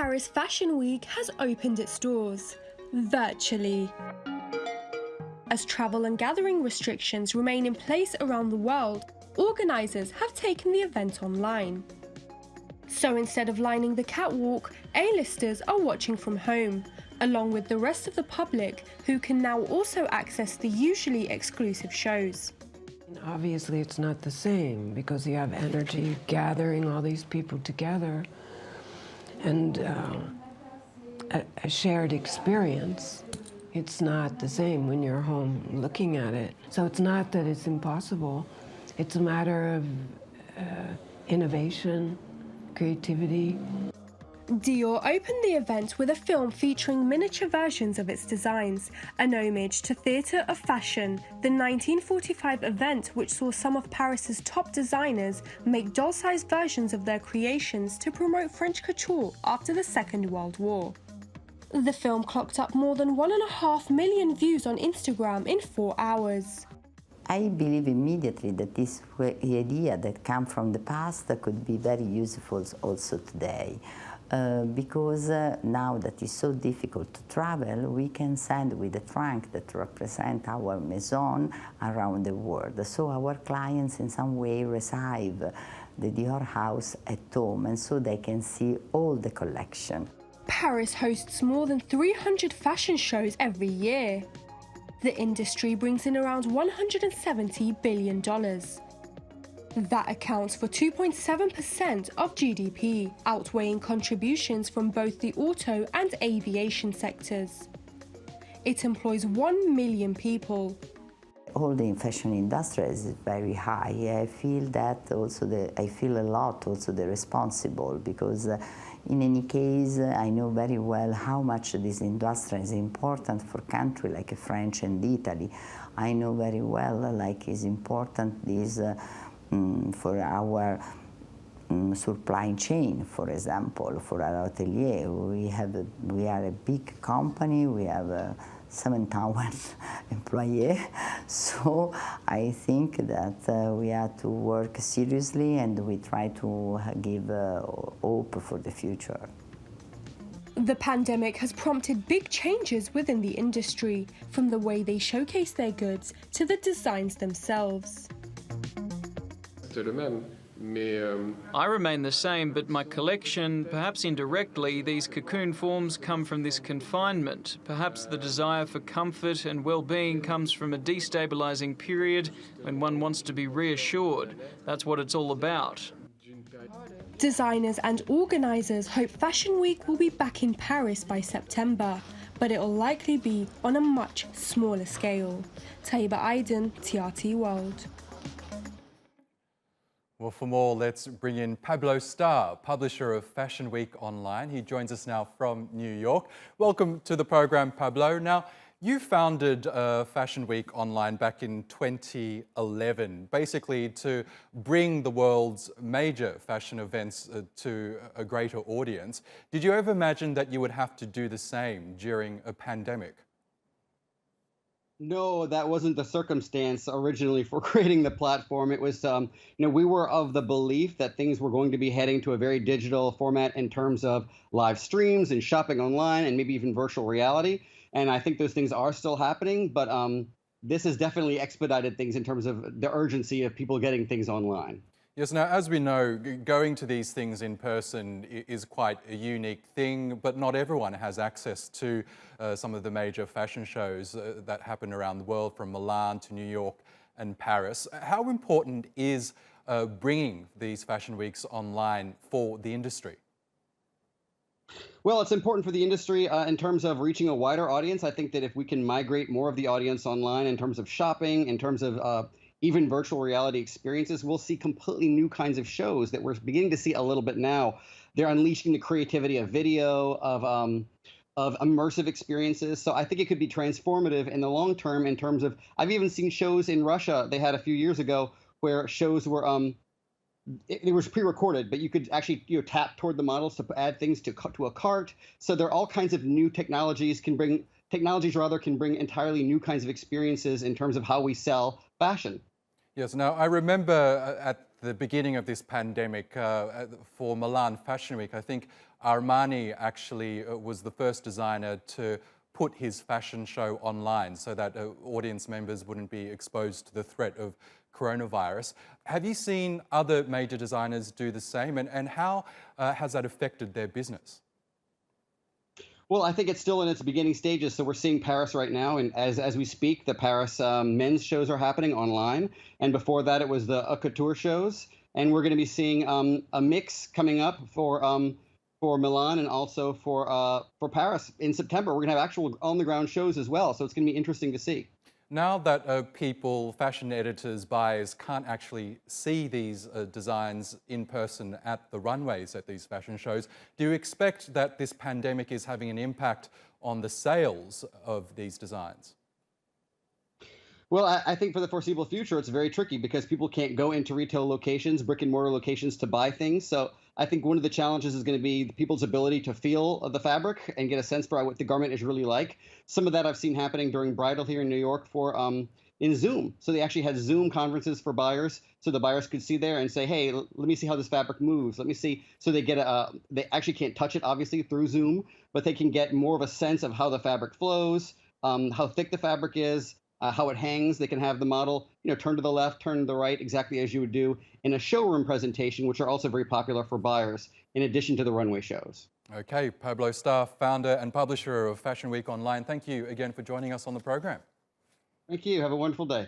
Paris Fashion Week has opened its doors, virtually. As travel and gathering restrictions remain in place around the world, organisers have taken the event online. So instead of lining the catwalk, A-listers are watching from home, along with the rest of the public who can now also access the usually exclusive shows. Obviously it's not the same because you have energy gathering all these people together and a shared experience. It's not the same when you're home looking at it. So it's not that it's impossible. It's a matter of innovation, creativity. Dior opened the event with a film featuring miniature versions of its designs, an homage to Theatre of Fashion, the 1945 event which saw some of Paris's top designers make doll-sized versions of their creations to promote French couture after the Second World War. The film clocked up more than 1.5 million views on Instagram in 4 hours. I believe immediately that this idea that comes from the past could be very useful also today. Because now that it's so difficult to travel, we can send with a trunk that represents our maison around the world. So our clients in some way receive the Dior house at home, and so they can see all the collection. Paris hosts more than 300 fashion shows every year. The industry brings in around $170 billion. That accounts for 2.7% of GDP, outweighing contributions from both the auto and aviation sectors. It employs 1 million people. All the fashion industry is very high. I feel that also I feel a lot also the responsible, because in any case I know very well how much this industry is important for countries like France and Italy. I know very well like it's important this for our supply chain, for example, for our atelier. We are a big company, we have 7,000 employees, so I think that we have to work seriously and we try to give hope for the future. The pandemic has prompted big changes within the industry, from the way they showcase their goods to the designs themselves. I remain the same, but my collection, perhaps indirectly, these cocoon forms come from this confinement. Perhaps the desire for comfort and well-being comes from a destabilizing period when one wants to be reassured. That's what it's all about. Designers and organisers hope Fashion Week will be back in Paris by September, but it'll likely be on a much smaller scale. Tayyibe Aydin, TRT World. Well, for more, let's bring in Pablo Starr, publisher of Fashion Week Online. He joins us now from New York. Welcome to the program, Pablo. Now, you founded Fashion Week Online back in 2011, basically to bring the world's major fashion events to a greater audience. Did you ever imagine that you would have to do the same during a pandemic? No, that wasn't the circumstance originally for creating the platform. It was, we were of the belief that things were going to be heading to a very digital format in terms of live streams and shopping online and maybe even virtual reality. And I think those things are still happening, but this has definitely expedited things in terms of the urgency of people getting things online. Yes, now, as we know, going to these things in person is quite a unique thing, but not everyone has access to some of the major fashion shows that happen around the world, from Milan to New York and Paris. How important is bringing these fashion weeks online for the industry? Well, it's important for the industry in terms of reaching a wider audience. I think that if we can migrate more of the audience online in terms of shopping, in terms of even virtual reality experiences, we'll see completely new kinds of shows that we're beginning to see a little bit now. They're unleashing the creativity of video, of immersive experiences. So I think it could be transformative in the long term in terms of, I've even seen shows in Russia they had a few years ago where shows were, it was pre-recorded, but you could actually tap toward the models to add things to a cart. So there are all kinds of new technologies can bring entirely new kinds of experiences in terms of how we sell fashion. Yes, now I remember the beginning of this pandemic, for Milan Fashion Week, I think Armani actually was the first designer to put his fashion show online so that audience members wouldn't be exposed to the threat of coronavirus. Have you seen other major designers do the same, and how has that affected their business? Well, I think it's still in its beginning stages. So we're seeing Paris right now, and as we speak, the Paris men's shows are happening online. And before that, it was the couture shows. And we're going to be seeing a mix coming up for Milan and also for Paris in September. We're going to have actual on-the-ground shows as well. So it's going to be interesting to see. Now that people, fashion editors, buyers can't actually see these designs in person at the runways at these fashion shows, do you expect that this pandemic is having an impact on the sales of these designs? Well, I think for the foreseeable future, it's very tricky because people can't go into retail locations, brick and mortar locations to buy things. So I think one of the challenges is going to be people's ability to feel the fabric and get a sense for what the garment is really like. Some of that I've seen happening during Bridal here in New York in Zoom. So they actually had Zoom conferences for buyers, so the buyers could see there and say, hey, let me see how this fabric moves. Let me see. So they get they actually can't touch it, obviously, through Zoom, but they can get more of a sense of how the fabric flows, how thick the fabric is, how it hangs. They can have the model, turn to the left, turn to the right, exactly as you would do in a showroom presentation, which are also very popular for buyers, in addition to the runway shows. Okay, Pablo Starr, founder and publisher of Fashion Week Online. Thank you again for joining us on the program. Thank you. Have a wonderful day.